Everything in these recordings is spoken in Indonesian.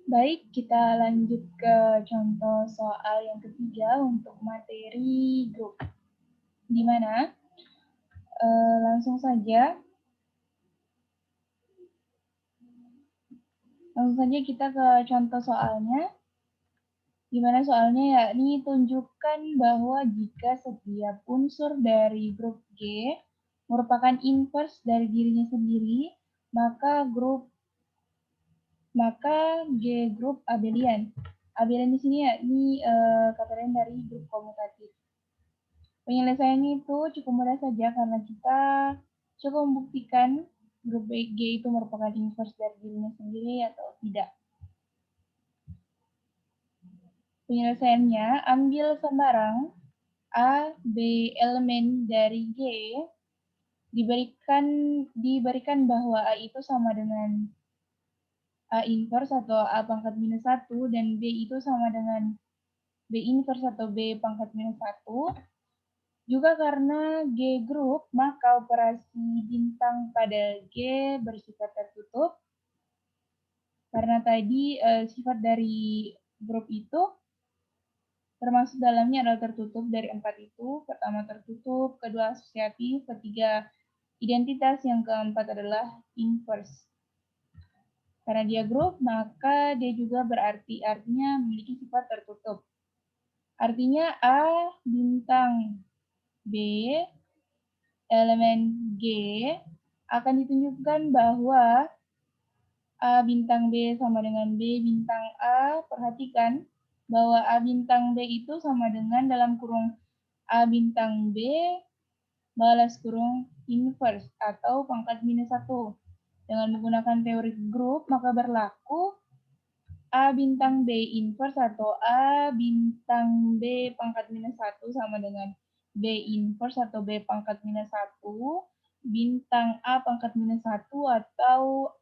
Baik, kita lanjut ke contoh soal yang ketiga untuk materi grup. Di mana langsung saja kita ke contoh soalnya. Di mana soalnya yakni tunjukkan bahwa jika setiap unsur dari grup G merupakan inverse dari dirinya sendiri, maka G grup abelian. Abelian di sini yakni kata lain dari grup komutatif. Penyelesaiannya itu cukup mudah saja karena kita cukup membuktikan grup G itu merupakan inverse dari dirinya sendiri atau tidak. Penyelesaiannya, ambil sembarang A, B elemen dari G, diberikan bahwa A itu sama dengan A inverse atau A pangkat minus 1, dan B itu sama dengan B inverse atau B pangkat minus 1. Juga karena G grup, maka operasi bintang pada G bersifat tertutup. Karena tadi sifat dari grup itu termasuk dalamnya adalah tertutup dari 4 itu. Pertama tertutup, kedua asosiatif, ketiga identitas, yang keempat adalah inverse. Karena dia grup, maka dia juga artinya memiliki sifat tertutup. Artinya A bintang B elemen G akan ditunjukkan bahwa A bintang B sama dengan B bintang A. Perhatikan bahwa A bintang B itu sama dengan dalam kurung A bintang B balas kurung inverse atau pangkat minus 1. Dengan menggunakan teori grup, maka berlaku A bintang B inverse atau A bintang B pangkat minus 1 sama dengan B inverse atau B pangkat minus 1, bintang A pangkat minus 1 atau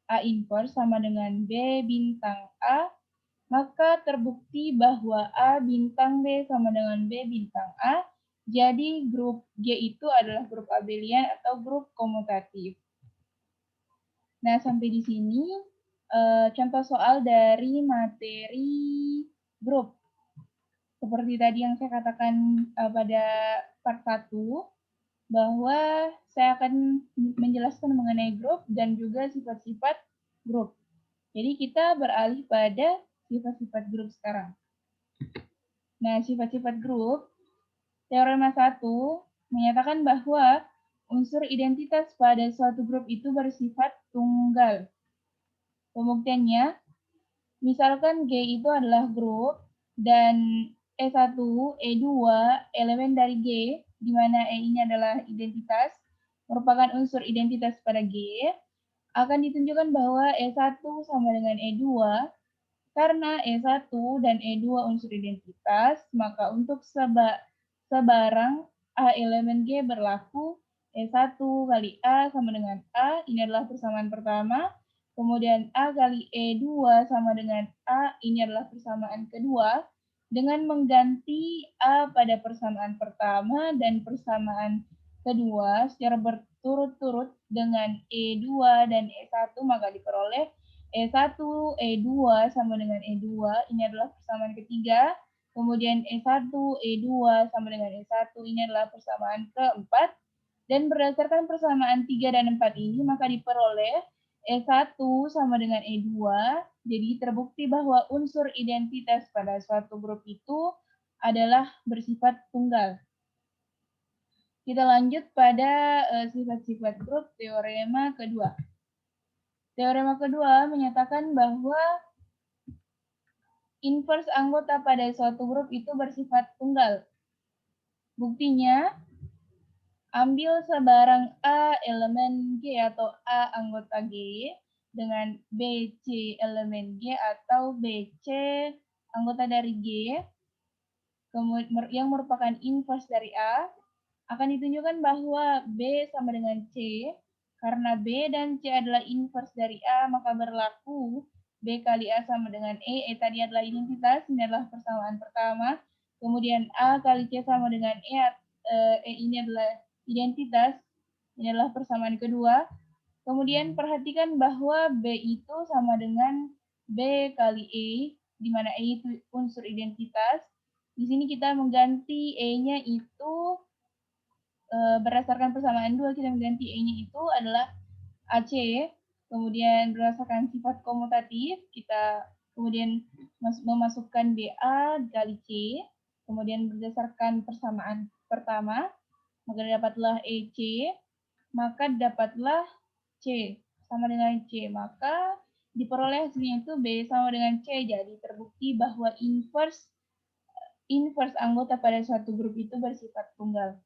A inverse sama dengan B bintang A, maka terbukti bahwa A bintang B sama dengan B bintang A, jadi grup G itu adalah grup abelian atau grup komutatif. Nah, sampai di sini contoh soal dari materi grup. Seperti tadi yang saya katakan pada part 1, bahwa saya akan menjelaskan mengenai grup dan juga sifat-sifat grup. Jadi kita beralih pada sifat-sifat grup sekarang. Nah, sifat-sifat grup, teorema 1 menyatakan bahwa unsur identitas pada suatu grup itu bersifat tunggal. Pembuktiannya, misalkan G itu adalah grup dan E1, E2 elemen dari G, di mana E ini adalah identitas, merupakan unsur identitas pada G, akan ditunjukkan bahwa E1 sama dengan E2. Karena E1 dan E2 unsur identitas, maka untuk sebarang A elemen G berlaku E1 kali A sama dengan A, ini adalah persamaan pertama. Kemudian A kali E2 sama dengan A, ini adalah persamaan kedua. Dengan mengganti A pada persamaan pertama dan persamaan kedua secara berturut-turut dengan E2 dan E1, maka diperoleh E1, E2 sama dengan E2, ini adalah persamaan ketiga. Kemudian E1, E2 sama dengan E1, ini adalah persamaan keempat. Dan berdasarkan persamaan 3 dan 4 ini, maka diperoleh E1 sama dengan E2. Jadi terbukti bahwa unsur identitas pada suatu grup itu adalah bersifat tunggal. Kita lanjut pada sifat-sifat grup teorema kedua. Teorema kedua menyatakan bahwa inverse anggota pada suatu grup itu bersifat tunggal. Buktinya, ambil sebarang A elemen G atau A anggota G dengan BC elemen G atau BC anggota dari G yang merupakan inverse dari A, akan ditunjukkan bahwa B sama dengan C. Karena B dan C adalah inverse dari A, maka berlaku B kali A sama dengan E. E tadi adalah identitas, ini adalah persamaan pertama. Kemudian A kali C sama dengan E. E ini adalah identitas, ini adalah persamaan kedua. Kemudian perhatikan bahwa B itu sama dengan B kali E, di mana E itu unsur identitas. Di sini kita mengganti E-nya itu berdasarkan persamaan 2, kita mengganti E-nya itu adalah AC, kemudian berdasarkan sifat komutatif, kita kemudian memasukkan BA kali C, kemudian berdasarkan persamaan pertama, maka dapatlah EC, maka dapatlah C sama dengan C, maka diperoleh hasilnya itu B sama dengan C, jadi terbukti bahwa inverse anggota pada suatu grup itu bersifat tunggal.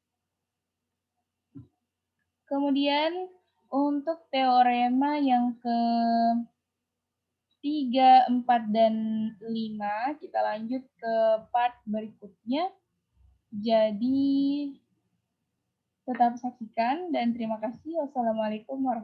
Kemudian untuk teorema yang ke 3, 4, dan 5, kita lanjut ke part berikutnya. Jadi tetap saksikan dan terima kasih. Wassalamualaikum warahmatullahi wabarakatuh.